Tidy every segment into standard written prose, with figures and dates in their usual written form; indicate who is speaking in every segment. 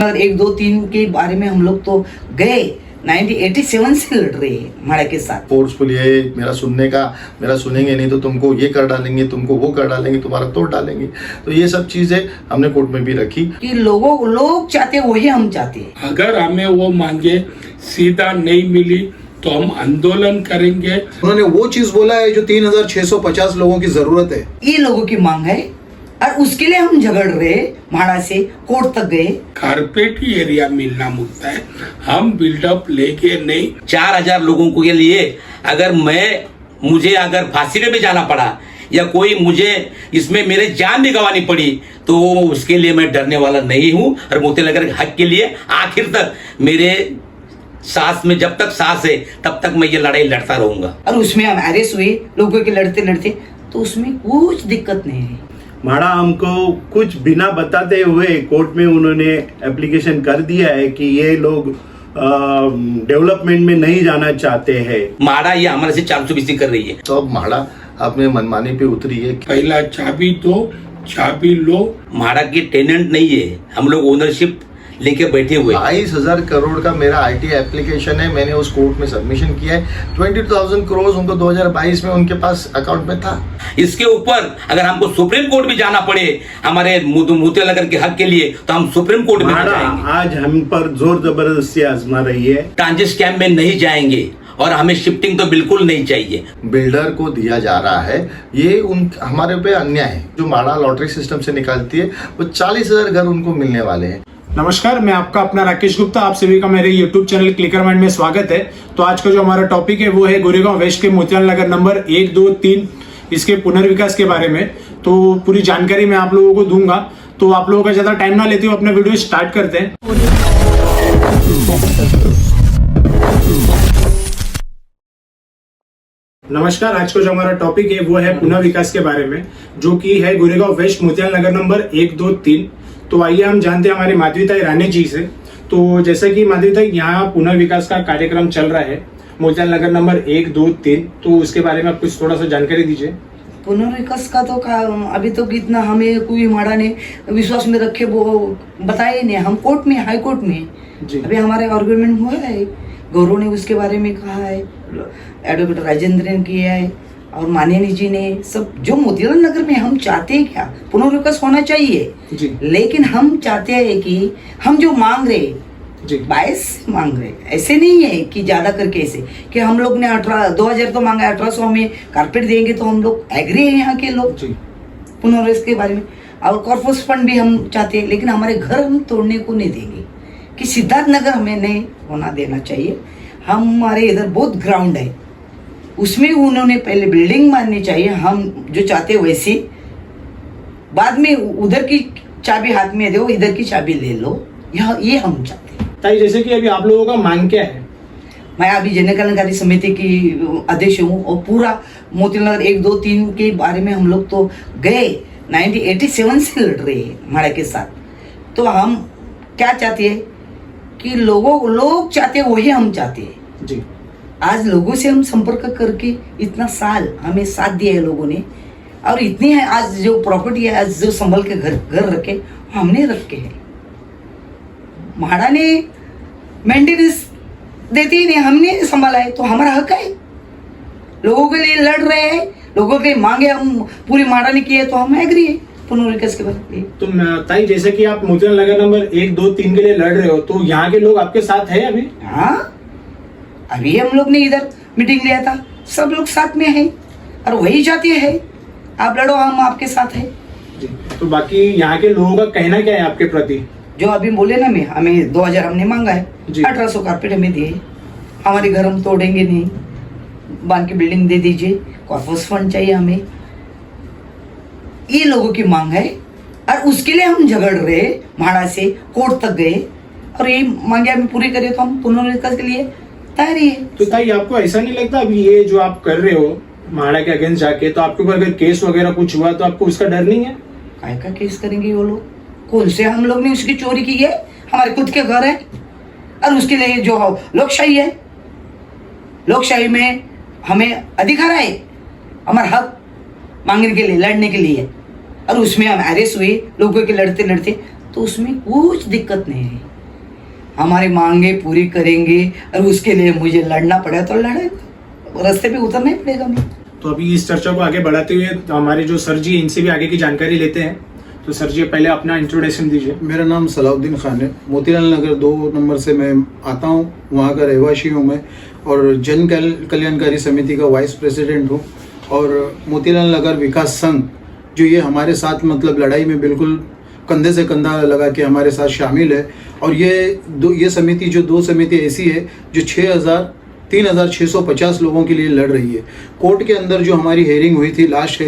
Speaker 1: अगर 1, 2, 3 के बारे में हम लोग तो गए 1987 से लड़ रहे हैं माड़ा के साथ।
Speaker 2: फोर्सफुल ये मेरा सुनेंगे नहीं तो तुमको ये कर डालेंगे, तुमको वो कर डालेंगे, तुम्हारा तोड़ डालेंगे। तो ये सब चीजें हमने कोर्ट में भी रखी
Speaker 1: कि लोग चाहते हैं वही हम चाहते हैं।
Speaker 3: अगर हमें वो मांगे सीधा नहीं मिली तो हम आंदोलन करेंगे।
Speaker 4: उन्होंने वो चीज बोला है जो 3650 लोगों की जरूरत है।
Speaker 1: ये लोगों की मांग है और उसके लिए हम झगड़ रहे, माड़ा से कोर्ट तक गए।
Speaker 3: कारपेट एरिया मिलना मुद्दा है, हम बिल्डअप लेके नहीं।
Speaker 5: 4000 लोगों के लिए अगर मुझे अगर फांसी में भी जाना पड़ा या कोई मुझे इसमें मेरे जान भी गंवानी पड़ी तो उसके लिए मैं डरने वाला नहीं हूं। और मोतीनगर के हक के लिए आखिर तक मेरे सांस में जब तक सांस है तब तक मैं ये लड़ाई लड़ता रहूंगा।
Speaker 1: और उसमें हम अरेस्ट हुए लोगों के लड़ते लड़ते, तो उसमें कुछ दिक्कत नहीं है।
Speaker 6: माड़ा हमको कुछ बिना बताते हुए कोर्ट में उन्होंने एप्लीकेशन कर दिया है कि ये लोग डेवलपमेंट में नहीं जाना चाहते हैं।
Speaker 5: माड़ा ये हमारे से 420 कर रही है।
Speaker 2: तो अब माड़ा अपने मनमानी पे उतरी है।
Speaker 3: पहला चाबी दो, चाबी लो।
Speaker 5: माड़ा की टेनेंट नहीं है, हम लोग ओनरशिप लेके बैठे हुए।
Speaker 2: 22,000 करोड़ का मेरा आईटी एप्लीकेशन है, मैंने उस कोर्ट में सबमिशन किया है। 22,000 करोड़ उनको 2022 में उनके पास अकाउंट में था।
Speaker 5: इसके ऊपर अगर हमको सुप्रीम कोर्ट भी जाना पड़े हमारे मोतीनगर के हक के लिए तो हम सुप्रीम कोर्ट में जाएंगे।
Speaker 6: आज हम पर जोर जबरदस्ती आजमा रही है।
Speaker 5: ट्रांजिट कैंप में नहीं जाएंगे और हमें शिफ्टिंग तो बिल्कुल नहीं चाहिए।
Speaker 2: बिल्डर को दिया जा रहा है, ये हमारे पे अन्याय है। जो माड़ा लॉटरी सिस्टम से निकालती है वो 40,000 घर उनको मिलने वाले हैं।
Speaker 7: नमस्कार, मैं आपका अपना राकेश गुप्ता, आप सभी का मेरे YouTube चैनल क्लिकर माइंड में स्वागत है। तो आज का जो हमारा टॉपिक है वो है गोरेगांव वेस्ट के मोतीनगर नंबर 1, 2, 3 इसके पुनर्विकास के बारे में। तो पूरी जानकारी मैं आप लोगों को दूंगा, तो आप लोगों का ज्यादा टाइम ना लेते हुए अपने वीडियो स्टार्ट करते हैं। नमस्कार, आज का जो हमारा टॉपिक है वो है पुनर्विकास के बारे में, जो कि है गोरेगांव वेस्ट मोतीनगर नंबर 1, 2, 3। तो आइए हम जानते हैं हमारी माधवीताई राणे जी से। तो जैसे कि माधवीताई, यहाँ पुनर्विकास का कार्यक्रम चल रहा है मोतीनगर नंबर 1, 2, 3, तो उसके बारे में आप कुछ थोड़ा सा जानकारी दीजिए।
Speaker 1: पुनर्विकास का तो अभी तो इतना हमें कोई माड़ा ने विश्वास में रखे वो बताया नहीं। हम कोर्ट में, हाई कोर्ट में
Speaker 7: जी।
Speaker 1: अभी हमारे आर्गुमेंट हुआ है, गौरव ने उसके बारे में कहा है, एडवोकेट राजेंद्र ने किया है और माननीय जी ने सब। जो मोतीनगर में हम चाहते हैं क्या, पुनर्विकास होना चाहिए
Speaker 7: जी।
Speaker 1: लेकिन हम चाहते हैं कि हम जो मांग रहे
Speaker 7: जी
Speaker 1: 22 मांग रहे, ऐसे नहीं है कि ज्यादा करके ऐसे कि हम लोग ने 2000 तो मांगा, 1800 में कारपेट देंगे तो हम लोग एग्री है यहाँ के लोग
Speaker 7: जी।
Speaker 1: पुनर्विकास के बारे में। और कॉर्पोरेट फंड भी हम चाहते हैं, लेकिन हमारे घर हम तोड़ने को नहीं देंगे कि सिद्धार्थ नगर हमें नहीं होना देना चाहिए। हमारे इधर बहुत ग्राउंड है, उसमें उन्होंने पहले बिल्डिंग माननी चाहिए। हम जो चाहते हैं वैसे, बाद में उधर की चाबी हाथ में दो, इधर की चाबी ले लो, ये हम चाहते हैं।
Speaker 7: ताई, जैसे कि अभी आप लोगों का मांग क्या है?
Speaker 1: मैं अभी जन कल्याणकारी समिति की अध्यक्ष हूँ और पूरा मोतीनगर 1, 2, 3 के बारे में हम लोग तो गए 1987 से लड़ रहे हैं माड़ा के साथ। तो हम क्या चाहते हैं कि लोग चाहते हैं वही हम चाहते हैं
Speaker 7: जी।
Speaker 1: आज लोगों से हम संपर्क करके इतना साल हमें साथ दिया है लोगों ने, और इतनी है आज जो प्रॉपर्टी है, आज जो संभल के घर रखे हमने रखे हैं। माड़ा ने मेंटेनेंस देती ही नहीं, हमने संभाला है, तो हमारा हक है। लोगों के लिए लड़ रहे हैं, लोगों के मांगे हम पूरी माड़ा ने की है, तो हम एग्री है पुनर्विकास के बारे में।
Speaker 7: तो ताई, जैसे कि आप मोतीनगर नंबर 1, 2, 3 के लिए लड़ रहे हो, तो यहाँ के लोग आपके साथ है अभी?
Speaker 1: हाँ, अभी हम लोग ने इधर मीटिंग लिया था, सब लोग साथ में है और वही चाहते हैं आप लड़ो, हम आपके साथ है
Speaker 7: जी। तो बाकी यहाँ के लोगों का कहना क्या है आपके प्रति?
Speaker 1: जो अभी बोले ना, हमें 2000 हमने मांगा है, 1800 कारपेट हमें दिए, हमारे घर हम तोड़ेंगे नहीं, बांध की बिल्डिंग दे दीजिए, कॉर्पोरेट फंड चाहिए हमें, ये लोगों की मांग है। और उसके लिए हम झगड़ रहे, माड़ा से कोर्ट तक गए और ये मांगे हमें पूरी करिए, तो हम पुनर्विकास के लिए तैयार है।
Speaker 7: तो ताई, आपको ऐसा नहीं लगता अभी ये जो आप कर रहे हो माड़ा के अगेंस्ट जाके, तो आपके ऊपर अगर केस वगैरह कुछ हुआ तो आपको उसका डर नहीं है?
Speaker 1: काय का केस करेंगे वो लोग? कौन से हम लोग ने उसकी चोरी की है? हमारे खुद के घर है और उसके लिए जो लोकशाही है, लोकशाही में हमें अधिकार है हमारा हक मांगने के लिए, लड़ने के लिए, और उसमें हम अरेस्ट हुए लोगों के लड़ते लड़ते, तो उसमें कुछ दिक्कत नहीं है। हमारी मांगे पूरी करेंगे और उसके लिए मुझे लड़ना पड़ा तो लड़ेगा, रास्ते पे उतरना ही पड़ेगा मुझे।
Speaker 7: तो अभी इस चर्चा को आगे बढ़ाते हुए तो हमारे जो सर जी इनसे भी आगे की जानकारी लेते हैं। तो सर जी पहले अपना इंट्रोडक्शन दीजिए।
Speaker 4: मेरा नाम सलाउद्दीन खान है, मोतीलाल नगर 2 नंबर से मैं आता हूँ, वहाँ का रहवासी हूँ मैं, और जन कल्याणकारी समिति का वाइस प्रेसिडेंट हूँ। और मोतीलाल नगर विकास संघ जो ये हमारे साथ मतलब लड़ाई में बिल्कुल कंधे से कंधा लगा के हमारे साथ शामिल है। और ये समिति जो 2 समिति ऐसी है जो 3,650 लोगों के लिए लड़ रही है। कोर्ट के अंदर जो हमारी हेयरिंग हुई थी, लास्ट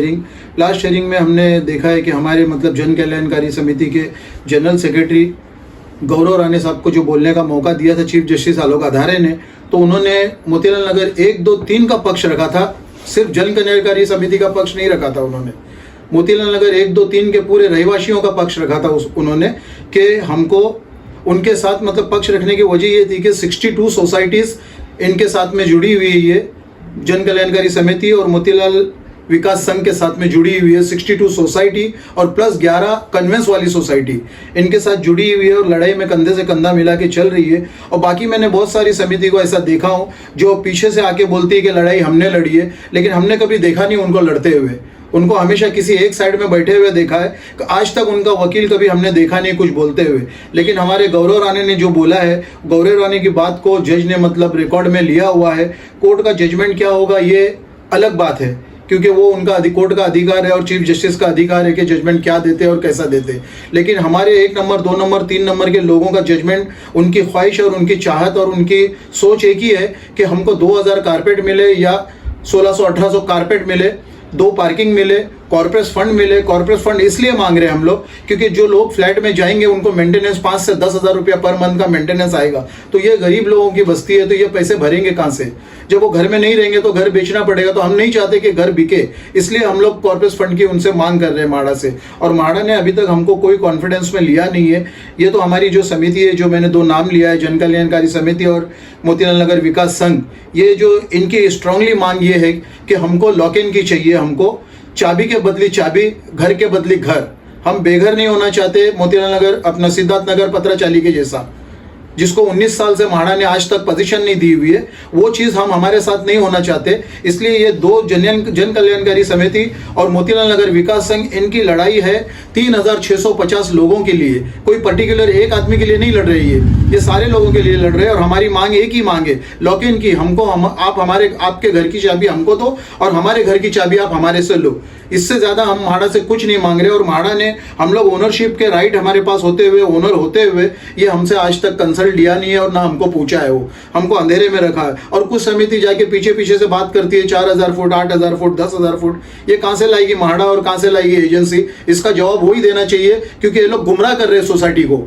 Speaker 4: हेयरिंग में हमने देखा है कि हमारे मतलब जन कल्याणकारी समिति के जनरल सेक्रेटरी गौरव राणे साहब को जो बोलने का मौका दिया था चीफ जस्टिस आलोक आधारे ने, तो उन्होंने मोतीलाल नगर 1, 2, 3 का पक्ष रखा था, सिर्फ जन कल्याणकारी समिति का पक्ष नहीं रखा था उन्होंने। मोतीलाल नगर 1, 2, 3 के पूरे रहवासियों का पक्ष रखा था उन्होंने, कि हमको उनके साथ मतलब पक्ष रखने की वजह ये थी कि 62 सोसाइटीज़ इनके साथ में जुड़ी हुई है, ये जन कल्याणकारी समिति और मोतीलाल विकास संघ के साथ में जुड़ी हुई है। 62 सोसाइटी और प्लस 11 कन्वेंस वाली सोसाइटी इनके साथ जुड़ी हुई है और लड़ाई में कंधे से कंधा मिला के चल रही है। और बाकी मैंने बहुत सारी समिति को ऐसा देखा हूँ जो पीछे से आके बोलती है कि लड़ाई हमने लड़ी है, लेकिन हमने कभी देखा नहीं उनको लड़ते हुए। उनको हमेशा किसी एक साइड में बैठे हुए देखा है, आज तक उनका वकील कभी हमने देखा नहीं कुछ बोलते हुए। लेकिन हमारे गौरव राणे ने जो बोला है, गौरव राणे की बात को जज ने मतलब रिकॉर्ड में लिया हुआ है। कोर्ट का जजमेंट क्या होगा ये अलग बात है, क्योंकि वो उनका कोर्ट का अधिकार है और चीफ जस्टिस का अधिकार है कि जजमेंट क्या देते और कैसा देते। लेकिन हमारे 1 नंबर 2 नंबर 3 नंबर के लोगों का जजमेंट, उनकी ख्वाहिश और उनकी चाहत और उनकी सोच एक ही है कि हमको 2000 कारपेट मिले या 1600-1800 कारपेट मिले, 2 पार्किंग मिले, कॉर्पोरेट फंड मिले। कॉर्पोरेट फंड इसलिए मांग रहे हैं हम लोग क्योंकि जो लोग फ्लैट में जाएंगे उनको मेंटेनेंस 5 से 10 हज़ार रुपया पर मंथ का मेंटेनेंस आएगा। तो ये गरीब लोगों की बस्ती है, तो ये पैसे भरेंगे कहाँ से? जब वो घर में नहीं रहेंगे तो घर बेचना पड़ेगा। तो हम नहीं चाहते कि घर बिके, इसलिए हम लोग कॉर्पोरेट फंड की उनसे मांग कर रहे हैं माड़ा से। और माड़ा ने अभी तक हमको कोई कॉन्फिडेंस में लिया नहीं है। ये तो हमारी जो समिति है, जो मैंने 2 नाम लिया है, जन कल्याणकारी समिति और मोतीलाल नगर विकास संघ, ये जो इनकी स्ट्रांगली मांग ये है कि हमको लॉक इन की चाहिए, हमको चाबी के बदली चाबी, घर के बदली घर। हम बेघर नहीं होना चाहते। मोतीलाल नगर अपना सिद्धार्थ नगर पत्राचाली के जैसा, जिसको 19 साल से माड़ा ने आज तक पोजीशन नहीं दी हुई है, वो चीज़ हम हमारे साथ नहीं होना चाहते। इसलिए ये 2 जन कल्याणकारी समिति और मोतीलाल नगर विकास संघ, इनकी लड़ाई है 3,650 लोगों के लिए। कोई पर्टिकुलर एक आदमी के लिए नहीं लड़ रही है, ये सारे लोगों के लिए लड़ रहे हैं। और हमारी मांग एक ही मांग है, लॉक इन की। हमको आप आपके घर की चाबी हमको दो और हमारे घर की चाबी आप हमारे से लो। इससे ज़्यादा हम माड़ा से कुछ नहीं मांग रहे। और माड़ा ने हम लोग ओनरशिप के राइट हमारे पास होते हुए, ओनर होते हुए, ये हमसे आज तक कंसल्ट लिया नहीं है और ना हमको पूछा है। वो हमको अंधेरे में रखा है। और कुछ समिति जाके पीछे पीछे से बात करती है 4,000 फुट, 8,000 फुट, 10,000 फुट। ये कहाँ से लाएगी माड़ा और कहाँ से लाएगी एजेंसी? इसका जवाब वही देना चाहिए, क्योंकि ये लोग गुमराह कर रहे हैं सोसाइटी को।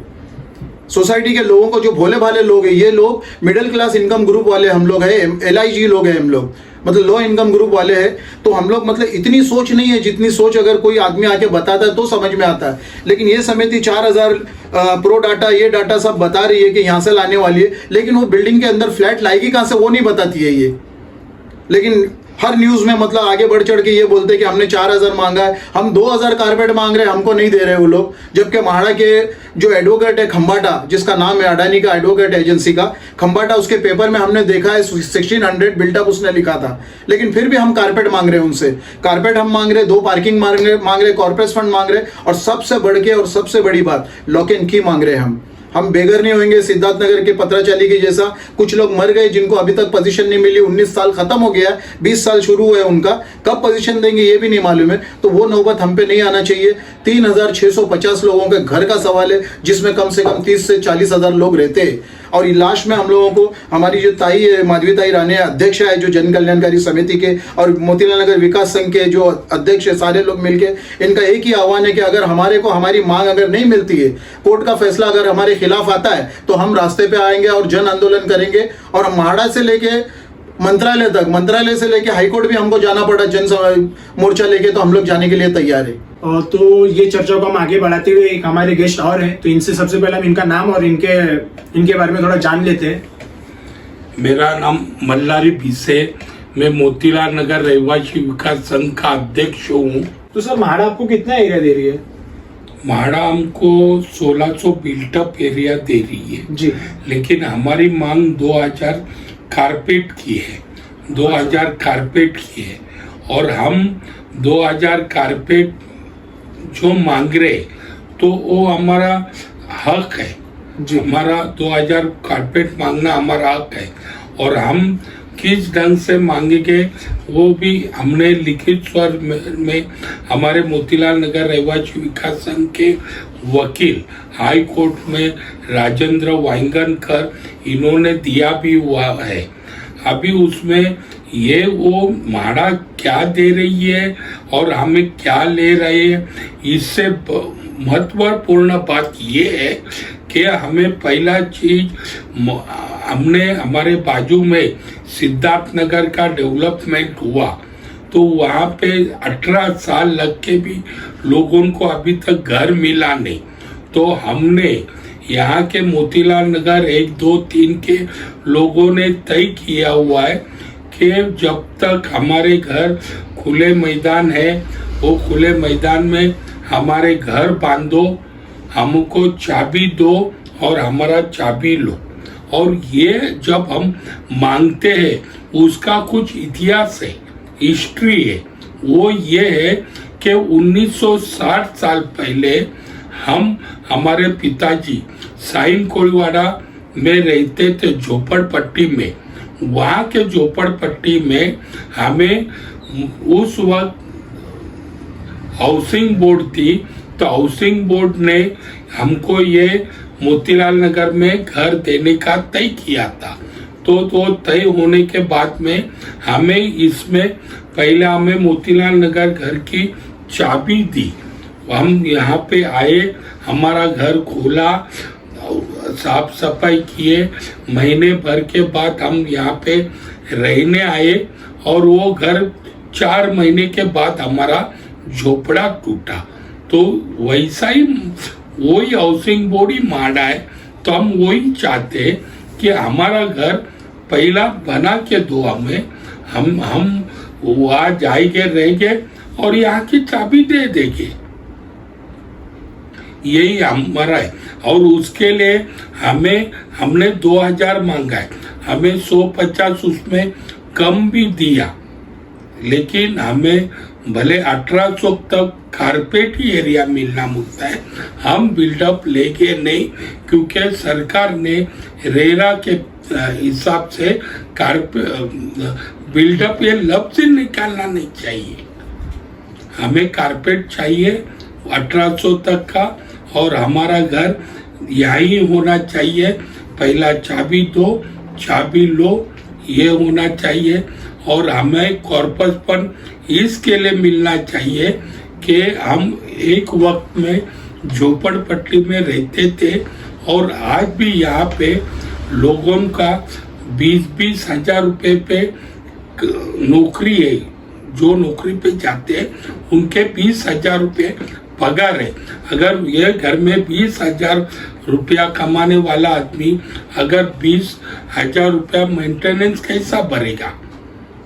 Speaker 4: सोसाइटी के लोगों को, जो भोले भाले लोग हैं, ये लोग मिडिल क्लास इनकम ग्रुप वाले हम लोग हैं, LIG लोग हैं हम लोग, मतलब लो इनकम ग्रुप वाले हैं। तो हम लोग मतलब इतनी सोच नहीं है जितनी सोच अगर कोई आदमी आके बताता है तो समझ में आता है। लेकिन ये समिति 4,000 प्रो डाटा, ये डाटा सब बता रही है कि यहाँ से लाने वाली है, लेकिन वो बिल्डिंग के अंदर फ्लैट लाएगी कहाँ से वो नहीं बताती है ये। लेकिन हर न्यूज में मतलब आगे बढ़ चढ़ के ये बोलते हैं कि हमने 4,000 मांगा है, हम 2,000 कारपेट मांग रहे हैं, हमको नहीं दे रहे वो लोग। जबकि माड़ा के जो एडवोकेट है खंबाटा, जिसका नाम है अडानी का एडवोकेट एजेंसी का खंबाटा, उसके पेपर में हमने देखा है 1600 बिल्टअप उसने लिखा था। लेकिन फिर भी हम कारपेट मांग रहे हैं उनसे। कारपेट हम मांग रहे, 2 पार्किंग मांग रहे, कॉर्पोरेट फंड मांग रहे, और सबसे बढ़ के और सबसे बड़ी बात, लॉक इन की मांग रहे हैं। हम बेघर नहीं होंगे। सिद्धार्थ नगर के पत्राचाली के जैसा कुछ लोग मर गए जिनको अभी तक पोजीशन नहीं मिली। 19 साल खत्म हो गया, 20 साल शुरू हुए उनका, कब पोजीशन देंगे ये भी नहीं मालूम है। तो वो नौबत हम पे नहीं आना चाहिए। 3,650 लोगों के घर का सवाल है, जिसमें कम से कम 30 से 40 हज़ार लोग रहते हैं। और लास्ट में हम लोगों को हमारी जो ताई है, माधवी ताई राणे अध्यक्ष है जो जन कल्याणकारी समिति के, और मोतीलाल नगर विकास संघ के जो अध्यक्ष है, सारे लोग मिलके इनका एक ही आह्वान है कि अगर हमारे को हमारी मांग अगर नहीं मिलती है, कोर्ट का फैसला अगर हमारे खिलाफ आता है, तो हम रास्ते पे आएंगे और जन आंदोलन करेंगे। और माड़ा से लेके मंत्रालय तक, मंत्रालय से लेके हाईकोर्ट भी हमको जाना पड़ा जन मोर्चा लेके, तो हम लोग जाने के लिए तैयार है।
Speaker 7: तो ये चर्चा को हम आगे बढ़ाते हुए एक हमारे गेस्ट और हैं, तो इनसे सबसे पहले हम इनका नाम और इनके बारे में थोड़ा जान लेते हैं।
Speaker 3: मेरा नाम मल्लारी भिसे, मैं मोतीलाल नगर रहवासी विकास संघ का अध्यक्ष हूँ।
Speaker 7: तो सर माड़ा आपको कितना एरिया दे रही है?
Speaker 3: म्हाडा हमको 1600 बिल्टअप एरिया दे रही है,
Speaker 4: जी
Speaker 3: लेकिन हमारी मांग 2000 कारपेट की है, 2000 कारपेट की है, और हम 2000 कारपेट जो मांग रहे तो वो हमारा हक है
Speaker 4: जी
Speaker 3: हमारा 2000 कारपेट मांगना हमारा हक है, और हम किस ढंग से मांगेंगे वो भी हमने लिखित स्वर में हमारे मोतीलाल नगर रहवासी विकास संघ के वकील हाई कोर्ट में राजेंद्र वाइंगनकर इन्होंने दिया भी हुआ है। अभी उसमें ये वो म्हाडा क्या दे रही है और हमें क्या ले रहे हैं, इससे महत्वपूर्ण बात ये है कि हमें पहला चीज हमने हमारे बाजू में सिद्धार्थ नगर का डेवलपमेंट हुआ तो वहाँ पे 18 साल लग के भी लोगों को अभी तक घर मिला नहीं, तो हमने यहाँ के मोतीलाल नगर 1, 2, 3 के लोगों ने तय किया हुआ है कि जब तक हमारे घर खुले मैदान है वो खुले मैदान में हमारे घर बांधो, हमको चाबी दो और हमारा चाबी लो। और ये जब हम मांगते हैं उसका कुछ इतिहास है, हिस्ट्री है। वो ये है कि 1960 साल पहले हम हमारे पिताजी साइन कोलीवाड़ा में रहते थे झोपड़पट्टी में। वहाँ के झोपड़पट्टी में हमें उस वक्त हाउसिंग बोर्ड थी, तो हाउसिंग बोर्ड ने हमको ये मोतीलाल नगर में घर देने का तय किया था। तो तय होने के बाद में हमें इसमें पहले हमें मोतीलाल नगर घर की चाबी दी। हम यहाँ पे आए, हमारा घर खोला, साफ सफाई किए, महीने भर के बाद हम यहाँ पे रहने आए और वो घर 4 महीने के बाद हमारा झोपड़ा टूटा। तो वैसा ही वही हाउसिंग बोर्ड ही म्हाडा है, तो हम वही चाहते हैं कि हमारा घर पहला बना के दो हमें, हम वहाँ जाएंगे रहेंगे और यहाँ की चाबी दे देंगे, यही हमारा है। और उसके लिए हमने 2000 मांगा है, हमें 150 उसमें कम भी दिया, लेकिन हमें भले 1800 तक कारपेट ही एरिया मिलना मुद्दा है, हम बिल्डअप लेके नहीं, क्योंकि सरकार ने रेरा के हिसाब से बिल्डअप ये लफ्ज निकालना नहीं चाहिए। हमें कारपेट चाहिए 1800 तक का, और हमारा घर यही होना चाहिए, पहला चाबी दो चाबी लो, ये होना चाहिए। और हमें कॉर्पस फंड इसके लिए मिलना चाहिए कि हम एक वक्त में झोपड़पट्टी में रहते थे और आज भी यहाँ पे लोगों का 20-20 हजार रुपये पे नौकरी है, जो नौकरी पे जाते हैं उनके 20 हजार रुपये पगार है। अगर ये घर में 20 हजार रुपया कमाने वाला आदमी अगर 20 हजार रुपया मेंटेनेंस कैसा भरेगा?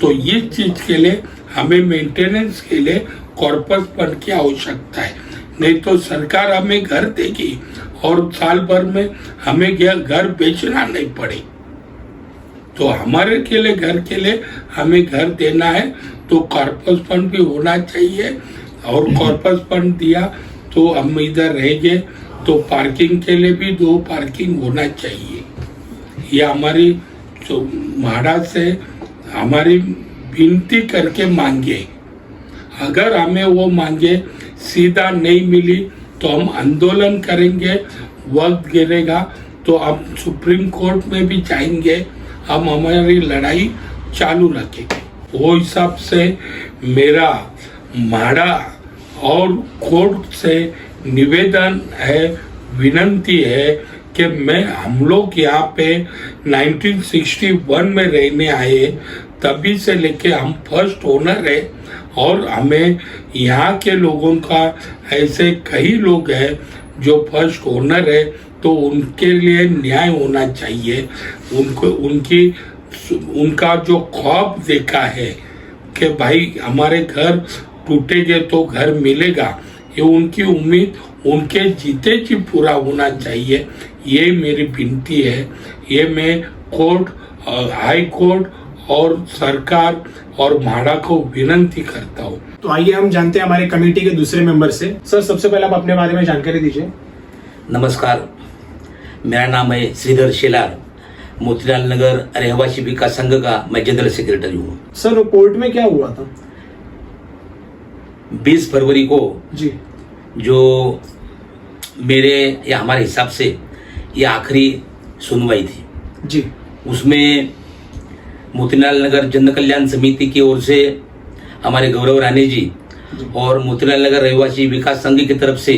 Speaker 3: तो ये चीज के लिए हमें मेंटेनेंस के लिए कॉर्पस फंड की आवश्यकता है, नहीं तो सरकार हमें घर देगी और साल भर में हमें घर बेचना नहीं पड़े। तो हमारे के लिए घर के लिए हमें घर देना है तो कॉर्पस फंड भी होना चाहिए, और कॉर्पस फंड दिया तो हम इधर रहेंगे, तो पार्किंग के लिए भी 2 पार्किंग होना चाहिए। ये हमारी जो म्हाडा से हमारी विनती करके मांगे, अगर हमें वो मांगे सीधा नहीं मिली तो हम आंदोलन करेंगे, वक्त गिरेगा तो हम सुप्रीम कोर्ट में भी जाएंगे, हम हमारी लड़ाई चालू रखेंगे। वो हिसाब से मेरा म्हाडा और कोर्ट से निवेदन है, विनंती है कि हम लोग यहाँ पे 1961 में रहने आए, तभी से लेके हम फर्स्ट ओनर है, और हमें यहाँ के लोगों का ऐसे कई लोग हैं जो फर्स्ट ओनर है, तो उनके लिए न्याय होना चाहिए। उनका जो ख्वाब देखा है कि भाई हमारे घर टूटेंगे तो घर मिलेगा, ये उनकी उम्मीद उनके जीते जी पूरा होना चाहिए, ये मेरी विनती है। ये मैं कोर्ट और हाई कोर्ट और सरकार और म्हाडा को विनती करता हूँ।
Speaker 7: तो आइए हम जानते हैं हमारे कमेटी के दूसरे मेंबर से। सर, सबसे पहले आप अपने बारे में जानकारी दीजिए।
Speaker 5: नमस्कार, मेरा नाम है श्रीधर शेलार, मोतीलाल नगर रहवासी विकास संघ का मैं जनरल सेक्रेटरी हूँ।
Speaker 7: सर, कोर्ट में क्या हुआ था?
Speaker 5: 20 फरवरी को
Speaker 7: जी
Speaker 5: जो मेरे या हमारे हिसाब से ये आखिरी सुनवाई थी,
Speaker 7: जी
Speaker 5: उसमें मोतीलाल नगर जन कल्याण समिति की ओर से हमारे गौरव राणे जी और मोतीलाल नगर रहवासी विकास संघ की तरफ से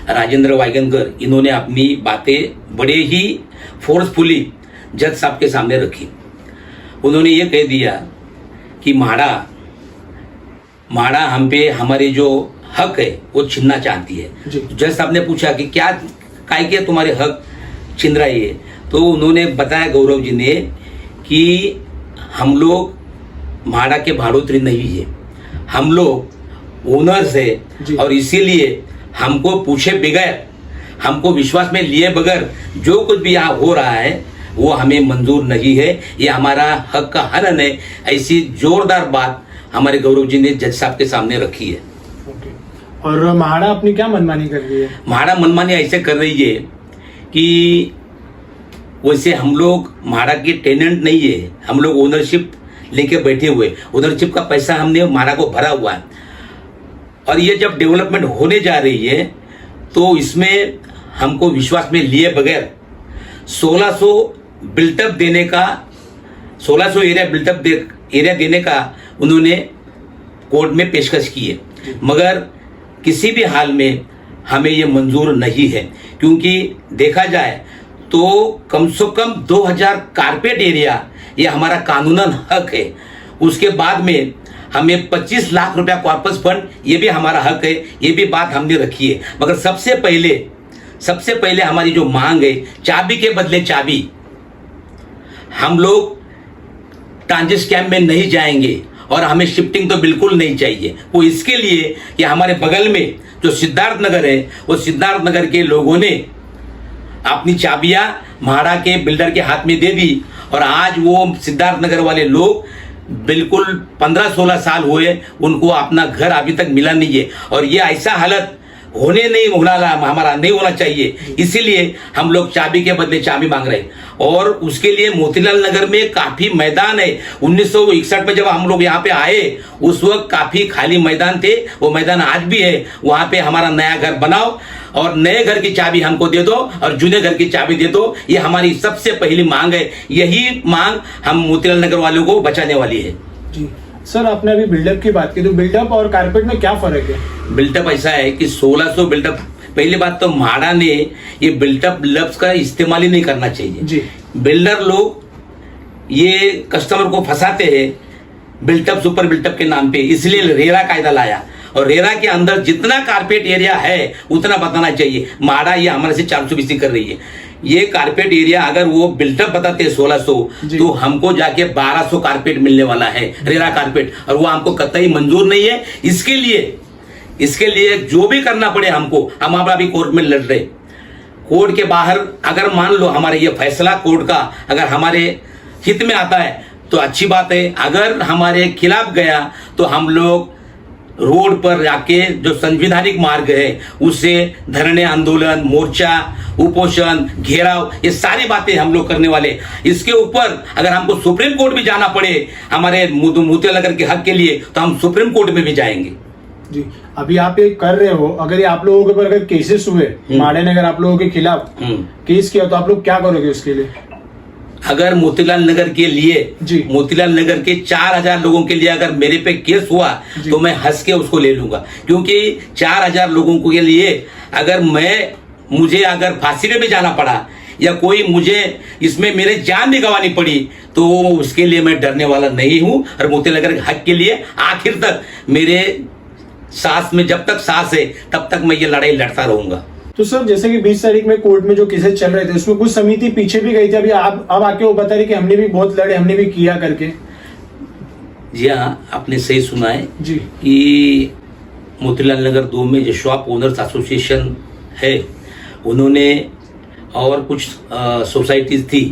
Speaker 5: राजेंद्र वाइगनकर, इन्होंने अपनी बातें बड़े ही फोर्सफुली जज साहब के सामने रखी। उन्होंने ये कह दिया कि म्हाडा हम पे हमारे जो हक है वो छीनना चाहती है।
Speaker 7: जी।
Speaker 5: जज साहब ने पूछा कि क्या काय के तुम्हारे हक छीन रही है, तो उन्होंने बताया गौरव जी ने कि हम लोग म्हाडा के भाड़ोत्री नहीं है, हम लोग ओनर्स
Speaker 7: जी।
Speaker 5: है और इसीलिए हमको पूछे बगैर, हमको विश्वास में लिए बगैर जो कुछ भी यहाँ हो रहा है वो हमें मंजूर नहीं है, ये हमारा हक का हनन है। ऐसी जोरदार बात हमारे गौरव जी ने जज साहब के सामने रखी है।
Speaker 7: ओके। और म्हाडा अपनी क्या मनमानी कर रही है?
Speaker 5: म्हाडा मनमानी ऐसे कर रही है कि वैसे हम लोग म्हाडा के टेनेंट नहीं है, हम लोग ओनरशिप लेके बैठे हुए, ओनरशिप का पैसा हमने म्हाडा को भरा हुआ है और ये जब डेवलपमेंट होने जा रही है तो इसमें हमको विश्वास में लिए बगैर 1600 बिल्टअप देने का, 1600 एरिया देने का उन्होंने कोर्ट में पेशकश की है, मगर किसी भी हाल में हमें ये मंजूर नहीं है। क्योंकि देखा जाए तो कम से कम 2000 कारपेट एरिया ये हमारा कानूनन हक है। उसके बाद में हमें 25 लाख रुपया कॉर्पस फंड, ये भी हमारा हक है, ये भी बात हमने रखी है। मगर सबसे पहले हमारी जो मांग है, चाबी के बदले चाबी, हम लोग ट्रांजिट कैंप में नहीं जाएंगे और हमें शिफ्टिंग तो बिल्कुल नहीं चाहिए। वो इसके लिए कि हमारे बगल में जो सिद्धार्थ नगर है, वो सिद्धार्थ नगर के लोगों ने अपनी चाबियां म्हाडा के बिल्डर के हाथ में दे दी और आज वो सिद्धार्थ नगर वाले लोग बिल्कुल 15-16 साल हुए, उनको अपना घर अभी तक मिला नहीं है और ये ऐसा हालत हमारा नहीं होना चाहिए। इसीलिए हम लोग चाबी के बदले चाबी मांग रहे हैं और उसके लिए मोतीलाल नगर में काफी मैदान है। 1961 में जब हम लोग यहाँ पे आए उस वक्त काफी खाली मैदान थे, वो मैदान आज भी है। वहां पे हमारा नया घर बनाओ और नए घर की चाबी हमको दे दो और जूने घर की चाबी दे दो, ये हमारी सबसे पहली मांग है। यही मांग हम मोतीलाल नगर वालों को बचाने वाली है।
Speaker 7: जी सर, आपने अभी बिल्डअप की बात की, तो बिल्डअप और कारपेट में क्या फर्क है?
Speaker 5: बिल्टअप ऐसा है कि 1600 बिल्टअप, पहली बात तो म्हाडा ने ये बिल्टअप लफ्ज का इस्तेमाल ही नहीं करना चाहिए।
Speaker 7: जी।
Speaker 5: बिल्डर लोग ये कस्टमर को फंसाते हैं बिल्टअप सुपर बिल्टअप के नाम पे, इसलिए रेरा कायदा लाया और रेरा के अंदर जितना कारपेट एरिया है उतना बताना चाहिए। म्हाडा ये हमारे से 420 कर रही है। ये कारपेट एरिया अगर वो बिल्टअप बताते हैं 1600, तो हमको जाके 1200 कारपेट मिलने वाला है, रेरा कारपेट, और वो हमको कतई मंजूर नहीं है। इसके लिए जो भी करना पड़े हमको, हम अभी कोर्ट में लड़ रहे। कोर्ट के बाहर अगर मान लो हमारे ये फैसला कोर्ट का अगर हमारे हित में आता है तो अच्छी बात है, अगर हमारे खिलाफ गया तो हम लोग रोड पर जाके जो संवैधानिक मार्ग है उससे धरने, आंदोलन, मोर्चा, उपोषण, घेराव, ये सारी बातें हम लोग करने वाले। इसके ऊपर अगर हमको सुप्रीम कोर्ट भी जाना पड़े हमारे मोतीलाल नगर के हक के लिए तो हम सुप्रीम कोर्ट में भी जाएंगे।
Speaker 7: जी, अभी आप ये कर रहे हो, अगर ये आप लोगों के ऊपर अगर केसेस हुए, म्हाडा ने अगर आप लोगों के खिलाफ केस किया तो आप लोग क्या करोगे उसके लिए?
Speaker 5: अगर मोतीलाल नगर के लिए, मोतीलाल नगर के 4000 लोगों के लिए अगर मेरे पे केस हुआ तो मैं हंस के उसको ले लूंगा, क्योंकि 4000 लोगों के लिए अगर मुझे अगर फांसी में भी जाना पड़ा या कोई मुझे इसमें मेरे जान भी गंवानी पड़ी तो उसके लिए मैं डरने वाला नहीं हूं। और मोतीलाल नगर के हक के लिए आखिर तक मेरे सांस में जब तक सांस है तब तक मैं ये लड़ाई लड़ता रहूंगा।
Speaker 7: तो सर, जैसे कि 20 तारीख में कोर्ट में जो केसेस चल रहे थे उसमें कुछ समिति पीछे भी गई थी, अभी अब आके वो बता रही कि हमने भी बहुत लड़े, हमने भी किया करके।
Speaker 5: जी हाँ, आपने सही सुना है
Speaker 7: जी
Speaker 5: कि मोतीलाल नगर 2 में जो शॉप ओनर्स एसोसिएशन है उन्होंने और कुछ सोसाइटीज थी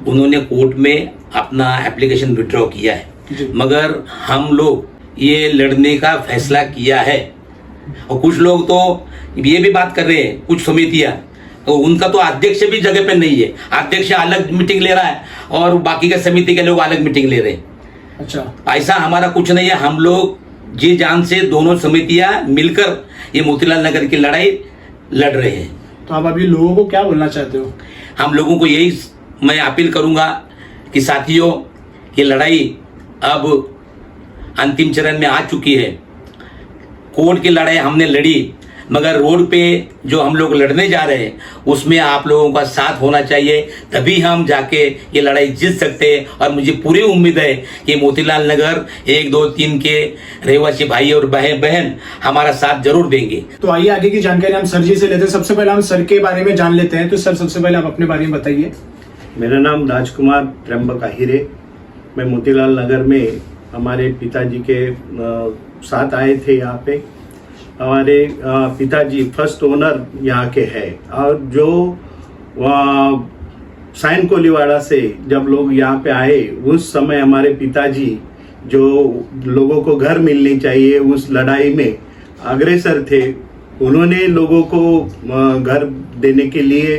Speaker 5: उन्होंने कोर्ट में अपना एप्लीकेशन विड्रॉ किया है, मगर हम लोग ये लड़ने का फैसला किया है। और कुछ लोग तो ये भी बात कर रहे हैं, कुछ समितियां तो उनका तो अध्यक्ष भी जगह पे नहीं है, अध्यक्ष अलग मीटिंग ले रहा है और बाकी के समिति के लोग अलग मीटिंग ले रहे हैं।
Speaker 7: अच्छा,
Speaker 5: ऐसा हमारा कुछ नहीं है, हम लोग जी जान से दोनों समितियां मिलकर ये मोतीलाल नगर की लड़ाई लड़ रहे हैं।
Speaker 7: तो आप अभी लोगों को क्या बोलना चाहते हो?
Speaker 5: हम लोगों को यही मैं अपील करूंगा कि साथियों, ये लड़ाई अब अंतिम चरण में आ चुकी है। कोर्ट की लड़ाई हमने लड़ी, मगर रोड पे जो हम लोग लड़ने जा रहे हैं उसमें आप लोगों का साथ होना चाहिए, तभी हम जाके ये लड़ाई जीत सकते हैं। और मुझे पूरी उम्मीद है कि मोतीलाल नगर 1, 2, 3 के रहवासी भाई और बहन हमारा साथ जरूर देंगे।
Speaker 7: तो आइए आगे की जानकारी हम सर जी से लेते हैं। सबसे पहले हम सर के बारे में जान लेते हैं। तो सर, सबसे पहले आप अपने बारे में बताइए।
Speaker 6: मेरा नाम राजकुमार त्र्यंबक आहिरे। मैं मोतीलाल नगर में हमारे पिताजी के साथ आए थे। यहाँ पे हमारे पिताजी फर्स्ट ओनर यहाँ के हैं, और जो साइन कोलीवाड़ा से जब लोग यहाँ पे आए उस समय हमारे पिताजी जो लोगों को घर मिलनी चाहिए उस लड़ाई में अग्रसर थे। उन्होंने लोगों को घर देने के लिए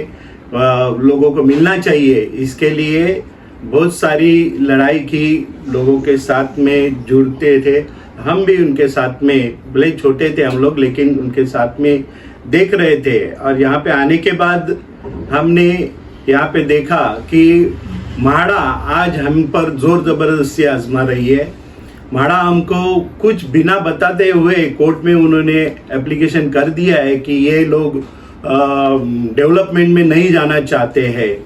Speaker 6: लोगों को मिलना चाहिए, इसके लिए बहुत सारी लड़ाई की, लोगों के साथ में जुड़ते थे। हम भी उनके साथ में, भले छोटे थे हम लोग लेकिन उनके साथ में देख रहे थे। और यहाँ पे आने के बाद हमने यहाँ पे देखा कि म्हाडा आज हम पर जोर जबरदस्ती आजमा रही है। म्हाडा हमको कुछ बिना बताते हुए कोर्ट में उन्होंने एप्लीकेशन कर दिया है कि ये लोग डेवलपमेंट में नहीं जाना चाहते हैं,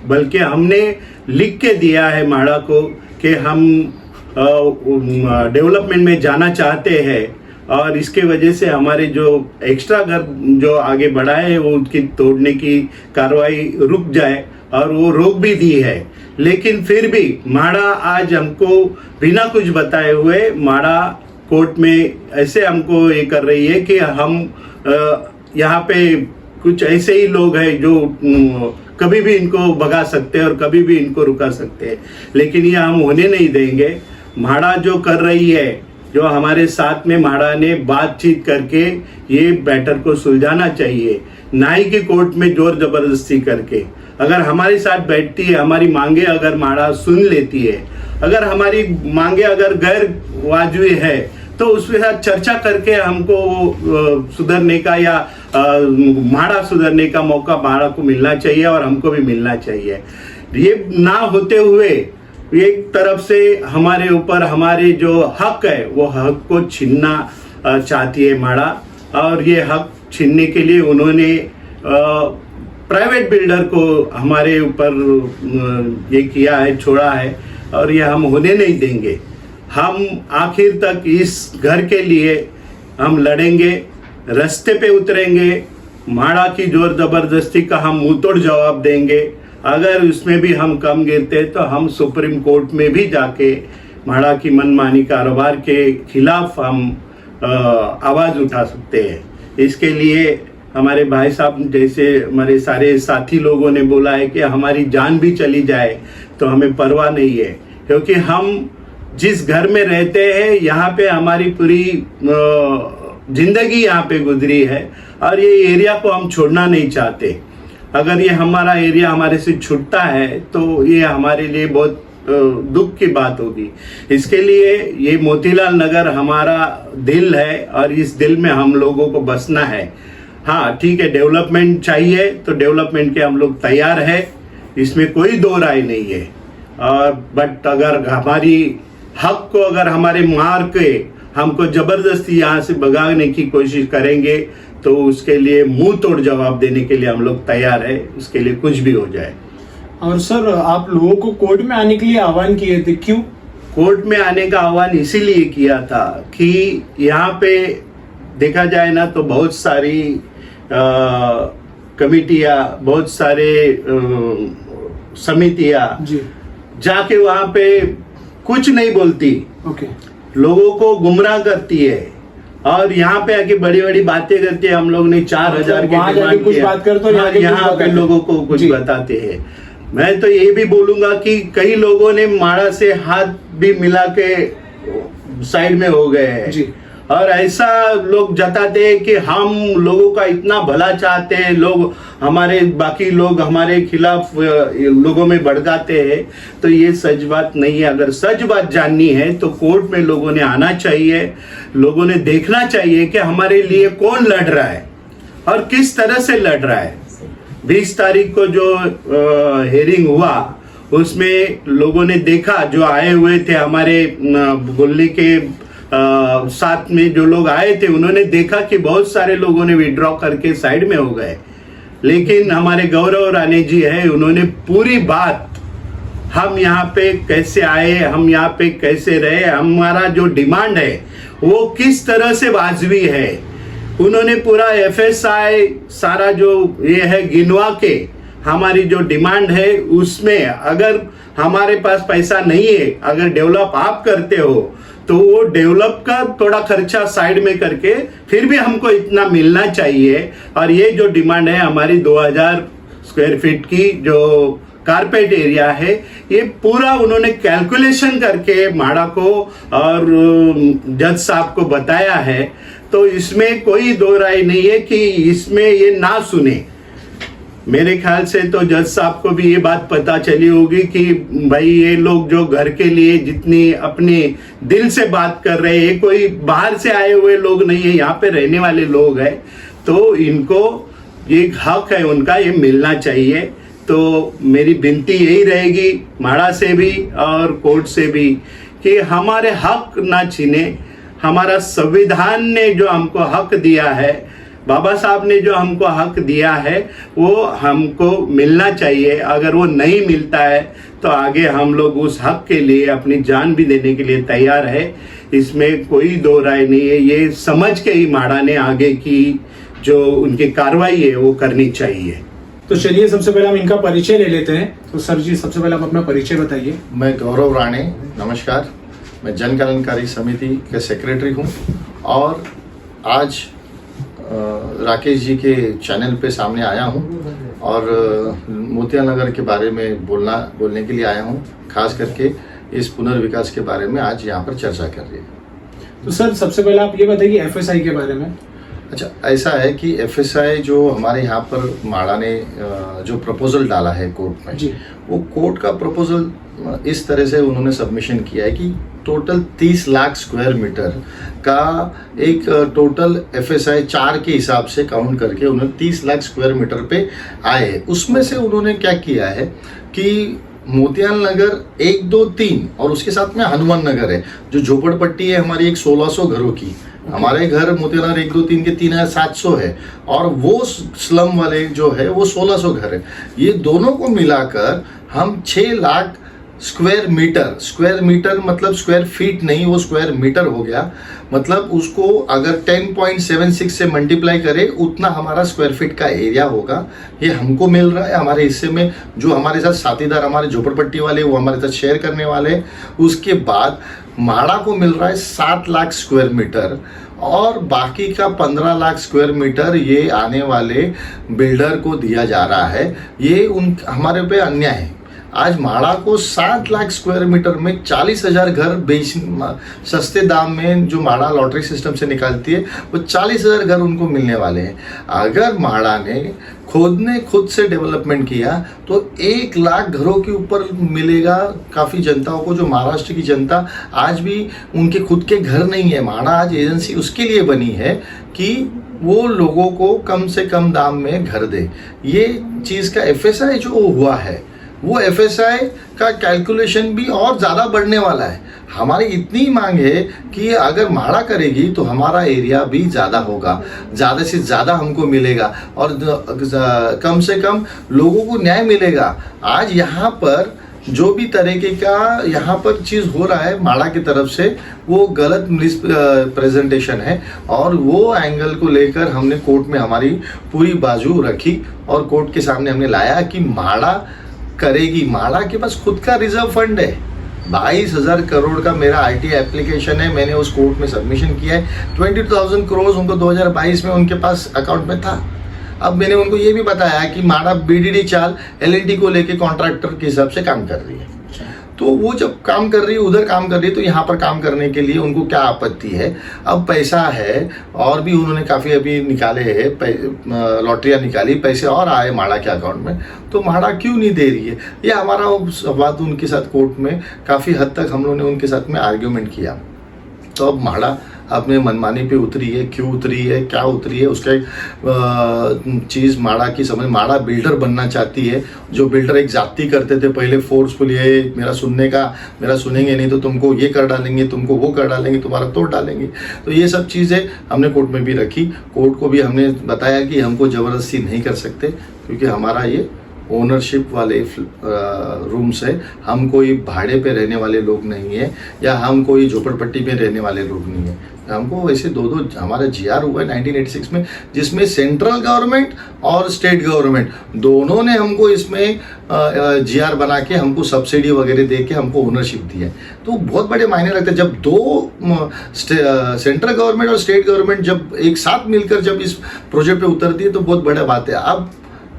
Speaker 6: बल्कि हमने लिख के दिया है म्हाडा को कि हम डेवलपमेंट में जाना चाहते हैं, और इसके वजह से हमारे जो एक्स्ट्रा घर जो आगे बढ़ाए वो उनकी तोड़ने की कार्रवाई रुक जाए, और वो रोक भी दी है। लेकिन फिर भी म्हाडा आज हमको बिना कुछ बताए हुए म्हाडा कोर्ट में ऐसे हमको ये कर रही है कि हम यहाँ पे कुछ ऐसे ही लोग हैं जो कभी भी इनको भगा सकते हैं और कभी भी इनको रुका सकते हैं, लेकिन ये हम होने नहीं देंगे। म्हाडा जो कर रही है, जो हमारे साथ में म्हाडा ने बातचीत करके ये मैटर को सुलझाना चाहिए, ना ही कि कोर्ट में जोर जबरदस्ती करके। अगर हमारे साथ बैठती है, हमारी मांगे अगर म्हाडा सुन लेती है, अगर हमारी मांगे अगर गैर वाजिब है, तो उसके साथ चर्चा करके हमको सुधरने का या म्हाडा सुधरने का मौका म्हाडा को मिलना चाहिए और हमको भी मिलना चाहिए। ये ना होते हुए एक तरफ से हमारे ऊपर हमारे जो हक है वो हक को छीनना चाहती है म्हाडा, और ये हक छीनने के लिए उन्होंने प्राइवेट बिल्डर को हमारे ऊपर ये किया है, छोड़ा है, और ये हम होने नहीं देंगे। हम आखिर तक इस घर के लिए हम लड़ेंगे, रास्ते पे उतरेंगे, म्हाडा की जोर जबरदस्ती का हम मुंहतोड़ जवाब देंगे। अगर उसमें भी हम कम गिरते तो हम सुप्रीम कोर्ट में भी जाके म्हाडा की मनमानी कारोबार के खिलाफ हम आवाज़ उठा सकते हैं। इसके लिए हमारे भाई साहब जैसे हमारे सारे साथी लोगों ने बोला है कि हमारी जान भी चली जाए तो हमें परवाह नहीं है, क्योंकि हम जिस घर में रहते हैं यहाँ पे हमारी पूरी जिंदगी यहाँ पे गुजरी है, और ये एरिया को हम छोड़ना नहीं चाहते। अगर ये हमारा एरिया हमारे से छूटता है तो ये हमारे लिए बहुत दुख की बात होगी। इसके लिए ये मोतीलाल नगर हमारा दिल है, और इस दिल में हम लोगों को बसना है। हाँ ठीक है, डेवलपमेंट चाहिए तो डेवलपमेंट के हम लोग तैयार है, इसमें कोई दो राय नहीं है। बट अगर हमारी हक को अगर हमारे मार के हमको जबरदस्ती यहाँ से भगाने की कोशिश करेंगे तो उसके लिए मुंह तोड़ जवाब देने के लिए हम लोग तैयार है, उसके लिए कुछ भी हो जाए।
Speaker 7: और सर, आप लोगों को कोर्ट में आने के लिए आह्वान किए थे, क्यों?
Speaker 6: कोर्ट में आने का आह्वान इसीलिए किया था कि यहाँ पे देखा जाए ना तो बहुत सारी कमिटियाँ, बहुत सारे समितियाँ जाके वहाँ पे कुछ नहीं बोलती,
Speaker 7: ओके,
Speaker 6: लोगों को गुमराह करती है, और यहाँ पे आके बड़ी बड़ी बातें करके हम लोग ने 4,000 के
Speaker 7: वहाँ जाके
Speaker 6: डिमांड
Speaker 7: कुछ
Speaker 6: किया।
Speaker 7: बात करते हो,
Speaker 6: हाँ, यहाँ पे लोगों को कुछ
Speaker 7: जी।
Speaker 6: बताते हैं। मैं तो ये भी बोलूंगा कि कई लोगों ने माड़ा से हाथ भी मिला के साइड में हो गए हैं
Speaker 7: जी।
Speaker 6: और ऐसा लोग जताते हैं कि हम लोगों का इतना भला चाहते हैं, लोग हमारे बाकी लोग हमारे खिलाफ लोगों में भड़काते हैं। तो ये सच बात नहीं है। अगर सच बात जाननी है तो कोर्ट में लोगों ने आना चाहिए, लोगों ने देखना चाहिए कि हमारे लिए कौन लड़ रहा है और किस तरह से लड़ रहा है। 20 तारीख को जो हेयरिंग हुआ उसमें लोगों ने देखा, जो आए हुए थे हमारे बोलने के साथ में जो लोग आए थे उन्होंने देखा कि बहुत सारे लोगों ने विड्रॉ करके साइड में हो गए। लेकिन हमारे गौरव राणे जी है, उन्होंने पूरी बात, हम यहाँ पे कैसे आए, हम यहाँ पे कैसे रहे, हमारा जो डिमांड है वो किस तरह से वाजबी है, उन्होंने पूरा FSI सारा जो ये है गिनवा के हमारी जो डिमांड है उसमें अगर हमारे पास पैसा नहीं है, अगर डेवलप आप करते हो तो वो डेवलप का थोड़ा खर्चा साइड में करके फिर भी हमको इतना मिलना चाहिए। और ये जो डिमांड है हमारी 2000 स्क्वायर फीट की जो कारपेट एरिया है, ये पूरा उन्होंने कैलकुलेशन करके माड़ा को और जज साहब को बताया है। तो इसमें कोई दो राय नहीं है कि इसमें ये ना सुने। मेरे ख्याल से तो जज साहब को भी ये बात पता चली होगी कि भाई ये लोग जो घर के लिए जितनी अपने दिल से बात कर रहे हैं, कोई बाहर से आए हुए लोग नहीं है, यहाँ पे रहने वाले लोग हैं। तो इनको ये हक है उनका, ये मिलना चाहिए। तो मेरी विनती यही रहेगी माड़ा से भी और कोर्ट से भी कि हमारे हक ना छीने। हमारा संविधान ने जो हमको हक दिया है, बाबा साहब ने जो हमको हक दिया है, वो हमको मिलना चाहिए। अगर वो नहीं मिलता है तो आगे हम लोग उस हक के लिए अपनी जान भी देने के लिए तैयार है। इसमें कोई दो राय नहीं है। ये समझ के ही माड़ा ने आगे की जो उनकी कार्रवाई है वो करनी चाहिए।
Speaker 7: तो चलिए सबसे पहले हम इनका परिचय ले लेते हैं। तो सर जी सबसे पहले आप अपना परिचय बताइए।
Speaker 2: मैं गौरव राणे, नमस्कार। मैं जन कल्याणकारी समिति के सेक्रेटरी हूँ और आज राकेश जी के चैनल पे सामने आया हूँ और मोतिया नगर के बारे में बोलने के लिए आया हूँ। खास करके इस पुनर्विकास के बारे में आज यहाँ पर चर्चा कर रही है।
Speaker 7: तो सर सबसे पहले आप ये बताइए FSI के बारे में।
Speaker 2: अच्छा, ऐसा है कि FSI जो हमारे यहाँ पर माड़ा ने जो प्रपोजल डाला है कोर्ट में
Speaker 7: जी।
Speaker 2: वो कोर्ट का प्रपोजल इस तरह से उन्होंने सबमिशन किया है कि टोटल 30 लाख स्क्वायर मीटर का एक टोटल FSI 4 के हिसाब से काउंट करके उन्होंने 30 लाख स्क्वायर मीटर पे आए। उसमें से उन्होंने क्या किया है कि मोतियाल नगर 1, 2, 3 और उसके साथ में हनुमान नगर है, जो झोपड़पट्टी है हमारी एक 1600 घरों की। हमारे घर मोतियाल नगर 1, 2, 3 के 3700 है और वो स्लम वाले जो है वो 1600 घर है। ये दोनों को मिलाकर हम 6 लाख स्क्वायर मीटर मतलब स्क्वायर फीट नहीं, वो स्क्वायर मीटर हो गया। मतलब उसको अगर 10.76 से मल्टीप्लाई करें उतना हमारा स्क्वायर फीट का एरिया होगा। ये हमको मिल रहा है हमारे हिस्से में। जो हमारे साथ साथीदार हमारे झोपड़पट्टी वाले वो हमारे साथ शेयर करने वाले हैं। उसके बाद माड़ा को मिल रहा है 7 लाख स्क्वायर मीटर और बाकी का 15 लाख स्क्वायर मीटर ये आने वाले बिल्डर को दिया जा रहा है। ये हमारे पे अन्याय है। आज माड़ा को 7 लाख स्क्वायर मीटर में 40,000 घर सस्ते दाम में जो माड़ा लॉटरी सिस्टम से निकालती है वो 40,000 घर उनको मिलने वाले हैं। अगर माड़ा ने खुद से डेवलपमेंट किया तो 1 लाख घरों के ऊपर मिलेगा काफ़ी जनताओं को। जो महाराष्ट्र की जनता आज भी उनके खुद के घर नहीं है। माड़ा आज एजेंसी उसके लिए बनी है कि वो लोगों को कम से कम दाम में घर दे। ये चीज़ का FSI जो हुआ है वो FSI का कैलकुलेशन भी और ज़्यादा बढ़ने वाला है। हमारी इतनी मांग है कि अगर माड़ा करेगी तो हमारा एरिया भी ज़्यादा होगा, ज़्यादा से ज़्यादा हमको मिलेगा और कम से कम लोगों को न्याय मिलेगा। आज यहाँ पर जो भी तरीके का यहाँ पर चीज़ हो रहा है माड़ा की तरफ से वो गलत प्रेजेंटेशन है और वो एंगल को लेकर हमने कोर्ट में हमारी पूरी बाजू रखी और कोर्ट के सामने हमने लाया कि माड़ा करेगी। माड़ा के पास खुद का रिजर्व फंड है। 22,000 करोड़ का मेरा आईटी एप्लीकेशन है, मैंने उस कोर्ट में सबमिशन किया है। 22,000 करोड़ उनको 2022 में उनके पास अकाउंट में था। अब मैंने उनको ये भी बताया कि माड़ा बीडीडी चाल एलएनटी को लेके कॉन्ट्रैक्टर के हिसाब से काम कर रही है, तो वो जब काम कर रही है उधर काम कर रही है, तो यहाँ पर काम करने के लिए उनको क्या आपत्ति है। अब पैसा है और भी उन्होंने काफ़ी अभी निकाले हैं, लॉटरियाँ निकाली, पैसे और आए माड़ा के अकाउंट में, तो माड़ा क्यों नहीं दे रही है। ये हमारा संवाद उनके साथ कोर्ट में काफ़ी हद तक हम लोगों ने उनके साथ में आर्ग्यूमेंट किया। तो अब माड़ा अपने मनमानी पे उतरी है, क्यों उतरी है, क्या उतरी है, उसका एक चीज़ माड़ा की समझ। माड़ा बिल्डर बनना चाहती है, जो बिल्डर एक जाति करते थे पहले फोर्सफुल, ये मेरा सुनेंगे नहीं तो तुमको ये कर डालेंगे, तुमको वो कर डालेंगे, तुम्हारा तोड़ डालेंगे। तो ये सब चीज़ें हमने कोर्ट में भी रखी। कोर्ट को भी हमने बताया कि हमको ज़बरदस्ती नहीं कर सकते, क्योंकि हमारा ये ओनरशिप वाले रूम्स है, हम कोई भाड़े पे रहने वाले लोग नहीं है, या हम कोई झोपड़पट्टी में रहने वाले लोग नहीं है। हमको वैसे दो हमारा जीआर हुआ है 1986 में, जिसमें सेंट्रल गवर्नमेंट और स्टेट गवर्नमेंट दोनों ने हमको इसमें जीआर बना के हमको सब्सिडी वगैरह दे के हमको ओनरशिप दी है। तो बहुत बड़े मायने रखते हैं जब दो सेंट्रल गवर्नमेंट और स्टेट गवर्नमेंट जब एक साथ मिलकर जब इस प्रोजेक्ट पे उतरती है, तो बहुत बड़ा बात है।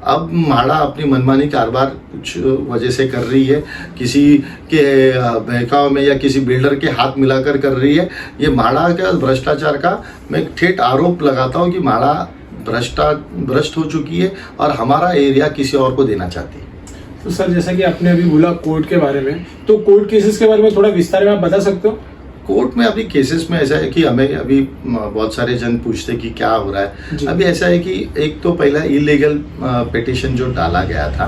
Speaker 2: अब माड़ा अपनी मनमानी कारोबार कुछ वजह से कर रही है, किसी के बहकाव में या किसी बिल्डर के हाथ मिलाकर कर रही है। ये माड़ा का भ्रष्टाचार का मैं ठेठ आरोप लगाता हूँ कि माड़ा भ्रष्ट हो चुकी है और हमारा एरिया किसी और को देना चाहती है।
Speaker 7: तो सर, जैसा कि आपने अभी बोला कोर्ट के बारे में, तो कोर्ट केसेस के बारे में थोड़ा विस्तार में आप बता सकते हो?
Speaker 2: कोर्ट में अभी केसेस में ऐसा है कि हमें अभी बहुत सारे जन पूछते कि क्या हो रहा है। अभी ऐसा है कि एक तो पहला इलीगल पिटीशन जो डाला गया था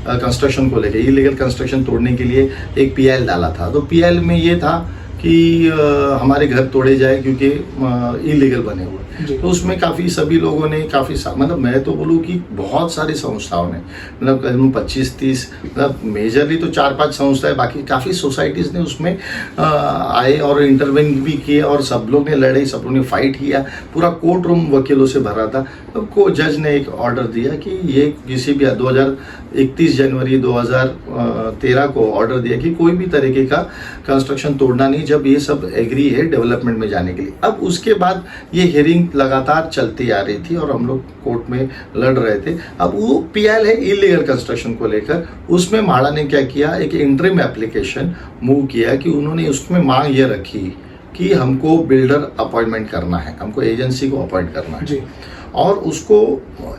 Speaker 2: कंस्ट्रक्शन को लेके, इलीगल कंस्ट्रक्शन तोड़ने के लिए एक पीएल डाला था। तो पीएल में ये था कि हमारे घर तोड़े जाए क्योंकि इलीगल बने हुए। तो उसमें काफ़ी सभी लोगों ने मतलब मैं तो बोलूँ कि बहुत सारी संस्थाओं ने, मतलब करीब 25-30, मतलब मेजरली तो 4-5 संस्थाएं, बाकी काफ़ी सोसाइटीज़ ने उसमें आए और इंटरवेन भी किए, और सब लोग ने लड़े, सब लोग ने फाइट किया। पूरा कोर्ट रूम वकीलों से भरा था। तो जज ने एक ऑर्डर दिया कि ये किसी भी 31 जनवरी 2013 को ऑर्डर दिया कि कोई भी तरीके का कंस्ट्रक्शन तोड़ना नहीं, जब ये सब एग्री है डेवलपमेंट में जाने के लिए। अब उसके बाद ये हियरिंग लगातार चलती आ रही थी और हम लोग कोर्ट में लड़ रहे थे। अब वो पीएल है इलीगल कंस्ट्रक्शन को लेकर, उसमें माड़ा ने क्या किया, एक इंटरिम एप्लीकेशन मूव किया कि उन्होंने उसमें मांग ये रखी कि हमको बिल्डर अपॉइंटमेंट करना है, हमको एजेंसी को अपॉइंट करना है। और उसको